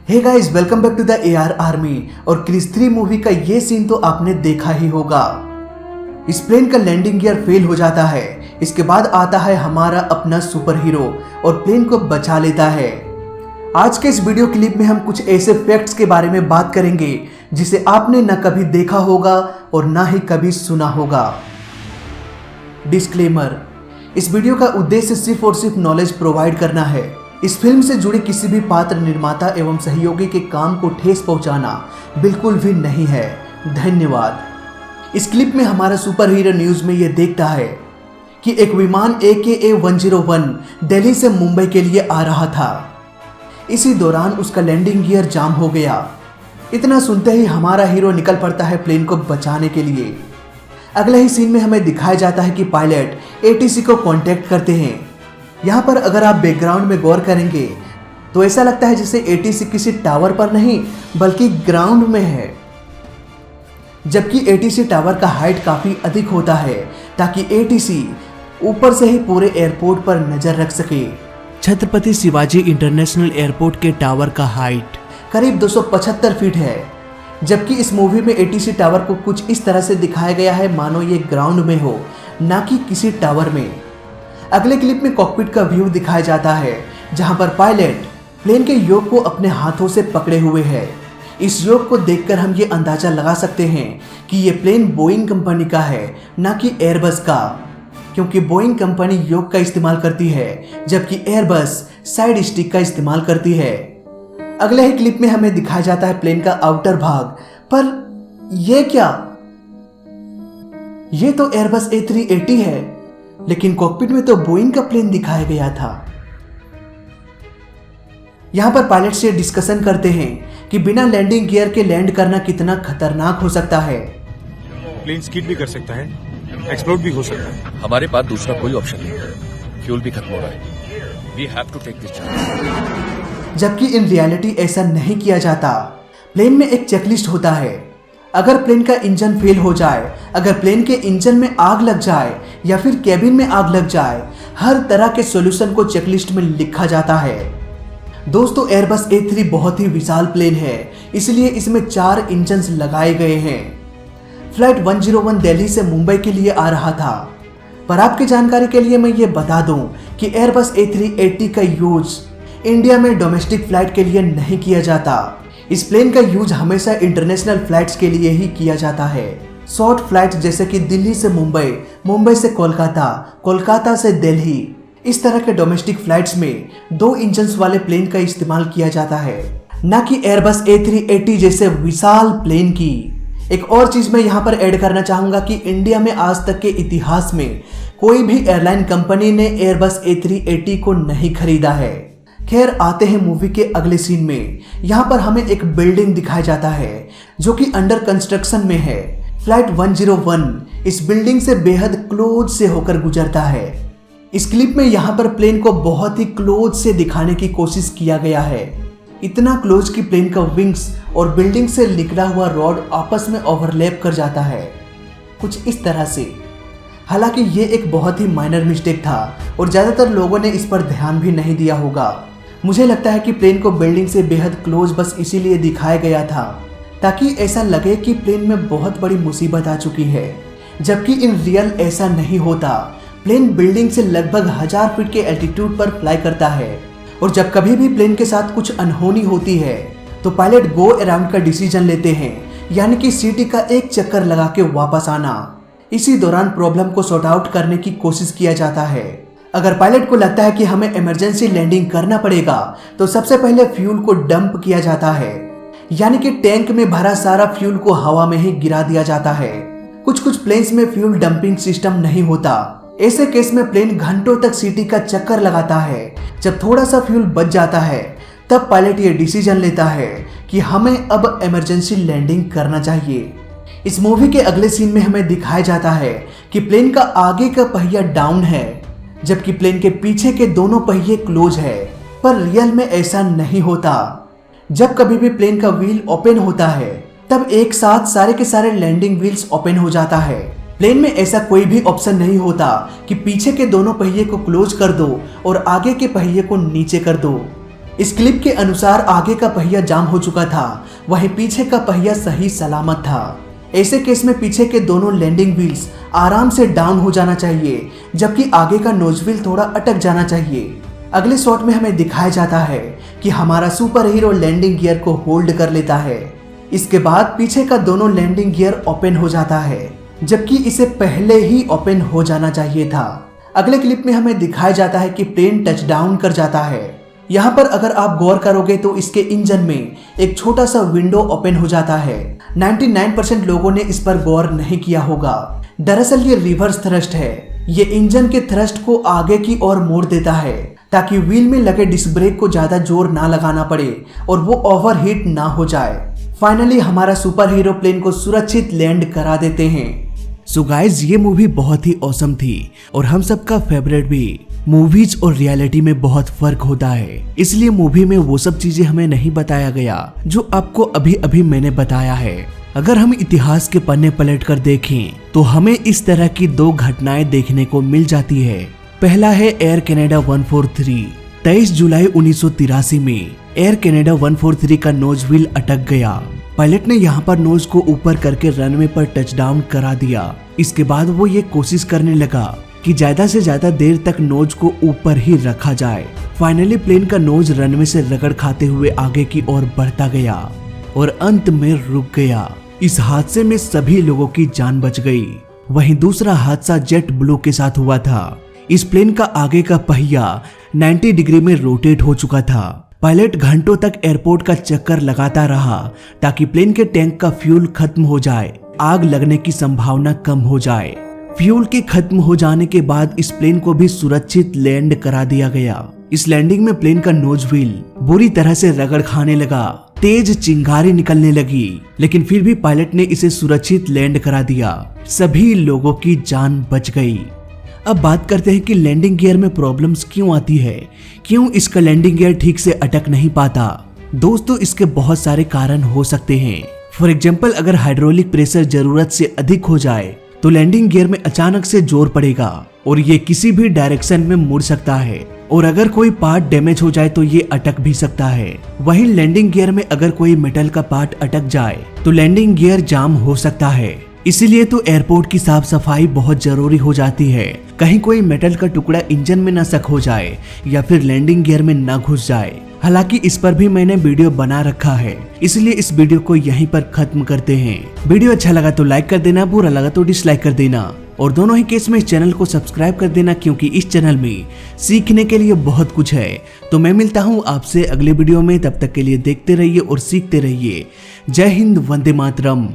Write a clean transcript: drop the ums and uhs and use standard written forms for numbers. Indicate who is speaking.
Speaker 1: Hey guys, welcome back to the AR army. और Krrish 3 movie का ये सीन तो आपने देखा ही होगा। इस प्लेन का लैंडिंग गियर फेल हो जाता है। इसके बाद आता है हमारा अपना सुपर हीरो और प्लेन को बचा लेता है। आज के इस वीडियो क्लिप में हम कुछ ऐसे फैक्ट्स के बारे में बात करेंगे जिसे आपने न कभी देखा होगा और ना ही कभी सुना होगा। डिस्क्लेमर, इस वीडियो का उद्देश्य सिर्फ और सिर्फ नॉलेज प्रोवाइड करना है। इस फिल्म से जुड़े किसी भी पात्र, निर्माता एवं सहयोगी के काम को ठेस पहुंचाना बिल्कुल भी नहीं है। धन्यवाद। इस क्लिप में हमारा सुपर हीरो न्यूज में यह देखता है कि एक विमान AKA-101 दिल्ली से मुंबई के लिए आ रहा था। इसी दौरान उसका लैंडिंग गियर जाम हो गया। इतना सुनते ही हमारा हीरो निकल पड़ता है प्लेन को बचाने के लिए। अगले ही सीन में हमें दिखाया जाता है कि पायलट ATC को कांटेक्ट करते हैं। यहाँ पर अगर आप बैकग्राउंड में गौर करेंगे तो ऐसा लगता है जैसे ATC किसी टावर पर नहीं बल्कि ग्राउंड में है, जबकि ATC टावर का हाइट काफी अधिक होता है ताकि ATC ऊपर से ही पूरे एयरपोर्ट पर नजर रख सके। छत्रपति शिवाजी इंटरनेशनल एयरपोर्ट के टावर का हाइट करीब 275 फीट है, जबकि इस मूवी में ATC टावर को कुछ इस तरह से दिखाया गया है मानो ये ग्राउंड में हो, ना कि किसी टावर में। अगले क्लिप में कॉकपिट का व्यू दिखाया जाता है जहां पर पायलट प्लेन के योक को अपने हाथों से पकड़े हुए है। इस योक को देखकर हम ये अंदाजा लगा सकते हैं कि ये प्लेन बोइंग कंपनी का है, ना कि एयरबस का, क्योंकि बोइंग कंपनी योक का इस्तेमाल करती है जबकि एयरबस साइड स्टिक का इस्तेमाल करती है। अगले ही क्लिप में हमें दिखाया जाता है प्लेन का आउटर भाग, पर ये क्या? ये तो एयरबस A380 है, लेकिन कॉकपिट में तो बोइंग का प्लेन दिखाया गया था। यहां पर पायलट से डिस्कशन करते हैं कि बिना लैंडिंग गियर के लैंड करना कितना खतरनाक हो सकता है।
Speaker 2: प्लेन स्किड भी कर सकता है, एक्सप्लोड भी हो सकता है।
Speaker 3: हमारे पास दूसरा कोई ऑप्शन नहीं है, फ्यूल भी खत्म हो रहा है। We have to take this chance.
Speaker 1: जबकि इन रियलिटी ऐसा नहीं किया जाता। प्लेन में एक चेकलिस्ट होता है। अगर प्लेन का इंजन फेल हो जाए, अगर प्लेन के इंजन में आग लग जाए या फिर केबिन में आग लग जाए, हर तरह के सॉल्यूशन को चेकलिस्ट में लिखा जाता है। दोस्तों, एयरबस A3 बहुत ही विशाल प्लेन है, इसलिए इसमें 4 इंजन्स लगाए गए हैं। फ्लाइट 101 दिल्ली से मुंबई के लिए आ रहा था, पर आपकी जानकारी के लिए मैं ये बता दूं कि एयरबस A380 का यूज इंडिया में डोमेस्टिक फ्लाइट के लिए नहीं किया जाता। इस प्लेन का यूज हमेशा इंटरनेशनल फ्लाइट्स के लिए ही किया जाता है। शॉर्ट फ्लाइट जैसे कि दिल्ली से मुंबई, मुंबई से कोलकाता, कोलकाता से दिल्ली, इस तरह के डोमेस्टिक फ्लाइट्स में 2 इंजन्स वाले प्लेन का इस्तेमाल किया जाता है, न कि एयरबस A380 जैसे विशाल प्लेन की। एक और चीज मैं यहाँ पर ऐड करना चाहूंगा कि इंडिया में आज तक के इतिहास में कोई भी एयरलाइन कंपनी ने एयरबस A380 को नहीं खरीदा है। खैर, आते हैं मूवी के अगले सीन में। यहाँ पर हमें एक बिल्डिंग दिखाया जाता है जो कि अंडर कंस्ट्रक्शन में है। फ्लाइट 101 इस बिल्डिंग से बेहद क्लोज से होकर गुजरता है। इस क्लिप में यहाँ पर प्लेन को बहुत ही क्लोज से दिखाने की कोशिश किया गया है, इतना क्लोज कि प्लेन का विंग्स और बिल्डिंग से निकला हुआ रॉड आपस में ओवरलैप कर जाता है, कुछ इस तरह से। हालांकि ये एक बहुत ही माइनर मिस्टेक था और ज्यादातर लोगों ने इस पर ध्यान भी नहीं दिया होगा। मुझे लगता है कि प्लेन को बिल्डिंग से बेहद क्लोज बस इसीलिए दिखाया गया था ताकि ऐसा लगे कि प्लेन में बहुत बड़ी मुसीबत आ चुकी है, जबकि इन रियल ऐसा नहीं होता। प्लेन बिल्डिंग से लगभग 1000 फीट के एल्टीट्यूड पर फ्लाई करता है और जब कभी भी प्लेन के साथ कुछ अनहोनी होती है तो पायलट गो अराउंड का डिसीजन लेते हैं, यानी कि सिटी का एक चक्कर लगा के वापस आना। इसी दौरान प्रॉब्लम को सॉर्ट आउट करने की कोशिश किया जाता है। अगर पायलट को लगता है कि हमें इमरजेंसी लैंडिंग करना पड़ेगा तो सबसे पहले फ्यूल को डंप किया जाता है, यानी कि टैंक में भरा सारा फ्यूल को हवा में ही गिरा दिया जाता है। कुछ प्लेन्स में फ्यूल डंपिंग सिस्टम नहीं होता। ऐसे केस में प्लेन घंटों तक सिटी का चक्कर लगाता है। जब थोड़ा सा फ्यूल बच जाता है तब पायलट ये डिसीजन लेता है कि हमें अब इमरजेंसी लैंडिंग करना चाहिए। इस मूवी के अगले सीन में हमें दिखाया जाता है कि प्लेन का आगे का पहिया डाउन है जबकि प्लेन के पीछे के दोनों पहिए क्लोज है, पर रियल में ऐसा नहीं होता। जब कभी भी प्लेन का व्हील ओपन होता है तब एक साथ सारे के सारे लैंडिंग व्हील्स ओपन हो जाता है। प्लेन में ऐसा कोई भी ऑप्शन नहीं होता कि पीछे के दोनों पहिए को क्लोज कर दो और आगे के पहिए को नीचे कर दो। इस क्लिप के अनुसार आगे का पहिया जाम हो चुका था, वहीं पीछे का पहिया सही सलामत था। ऐसे केस में पीछे के दोनों लैंडिंग व्हील्स आराम से डाउन हो जाना चाहिए, जबकि आगे का नोज व्हील थोड़ा अटक जाना चाहिए। अगले शॉट में हमें दिखाया जाता है कि हमारा सुपर हीरो लैंडिंग गियर को होल्ड कर लेता है। इसके बाद पीछे का दोनों लैंडिंग गियर ओपन हो जाता है, जबकि इसे पहले ही ओपन हो जाना चाहिए था। अगले क्लिप में हमें दिखाया जाता है कि प्लेन टच डाउन कर जाता है। यहाँ पर अगर आप गौर करोगे तो इसके इंजन में एक छोटा सा विंडो ओपन हो जाता है। 99% लोगों ने इस पर गौर नहीं किया होगा। दरअसल ये रिवर्स थ्रस्ट है। ये इंजन के थ्रस्ट को आगे की ओर मोड़ देता है ताकि व्हील में लगे डिस्क ब्रेक को ज्यादा जोर ना लगाना पड़े और वो ओवरहीट ना हो जाए। फाइनली हमारा सुपर हीरो प्लेन को सुरक्षित लैंड करा देते हैं। सो गाइज, ये मूवी बहुत ही ऑसम थी और हम सबका फेवरेट भी। मूवीज और रियलिटी में बहुत फर्क होता है, इसलिए मूवी में वो सब चीजें हमें नहीं बताया गया जो आपको अभी अभी मैंने बताया है। अगर हम इतिहास के पन्ने पलट कर देखें तो हमें इस तरह की 2 घटनाएं देखने को मिल जाती है। पहला है एयर कनाडा 143। 23 जुलाई 1983 में एयर कनाडा 143 का नोज व्हील अटक गया। पायलट ने यहाँ पर नोज को ऊपर करके रनवे पर टच डाउन करा दिया। इसके बाद वो ये कोशिश करने लगा कि ज्यादा से ज्यादा देर तक नोज को ऊपर ही रखा जाए। फाइनली प्लेन का नोज रनवे से रगड़ खाते हुए आगे की ओर बढ़ता गया और अंत में रुक गया। इस हादसे में सभी लोगों की जान बच गई। वहीं दूसरा हादसा जेट ब्लू के साथ हुआ था। इस प्लेन का आगे का पहिया 90 डिग्री में रोटेट हो चुका था। पायलट घंटों तक एयरपोर्ट का चक्कर लगाता रहा ताकि प्लेन के टैंक का फ्यूल खत्म हो जाए, आग लगने की संभावना कम हो जाए। फ्यूल के खत्म हो जाने के बाद इस प्लेन को भी सुरक्षित लैंड करा दिया गया। इस लैंडिंग में प्लेन का नोज व्हील बुरी तरह से रगड़ खाने लगा, तेज चिंगारी निकलने लगी, लेकिन फिर भी पायलट ने इसे सुरक्षित लैंड करा दिया। सभी लोगों की जान बच गई। अब बात करते हैं कि लैंडिंग गियर में प्रॉब्लम्स क्यों आती है, क्यों इसका लैंडिंग गियर ठीक से अटक नहीं पाता। दोस्तों, इसके बहुत सारे कारण हो सकते हैं। फॉर एग्जाम्पल, अगर हाइड्रोलिक प्रेशर जरूरत से अधिक हो जाए तो लैंडिंग गियर में अचानक से जोर पड़ेगा और ये किसी भी डायरेक्शन में मुड़ सकता है। और अगर कोई पार्ट डैमेज हो जाए तो ये अटक भी सकता है। वहीं लैंडिंग गियर में अगर कोई मेटल का पार्ट अटक जाए तो लैंडिंग गियर जाम हो सकता है। इसीलिए तो एयरपोर्ट की साफ सफाई बहुत जरूरी हो जाती है। कहीं कोई मेटल का टुकड़ा इंजन में न सक हो जाए या फिर लैंडिंग गियर में न घुस जाए। हालांकि इस पर भी मैंने वीडियो बना रखा है, इसलिए इस वीडियो को यहीं पर खत्म करते हैं। वीडियो अच्छा लगा तो लाइक कर देना, बुरा लगा तो डिसलाइक कर देना और दोनों ही केस में इस चैनल को सब्सक्राइब कर देना, क्योंकि इस चैनल में सीखने के लिए बहुत कुछ है। तो मैं मिलता हूँ आपसे अगले वीडियो में, तब तक के लिए देखते रहिए और सीखते रहिए। जय हिंद, वंदे मातरम।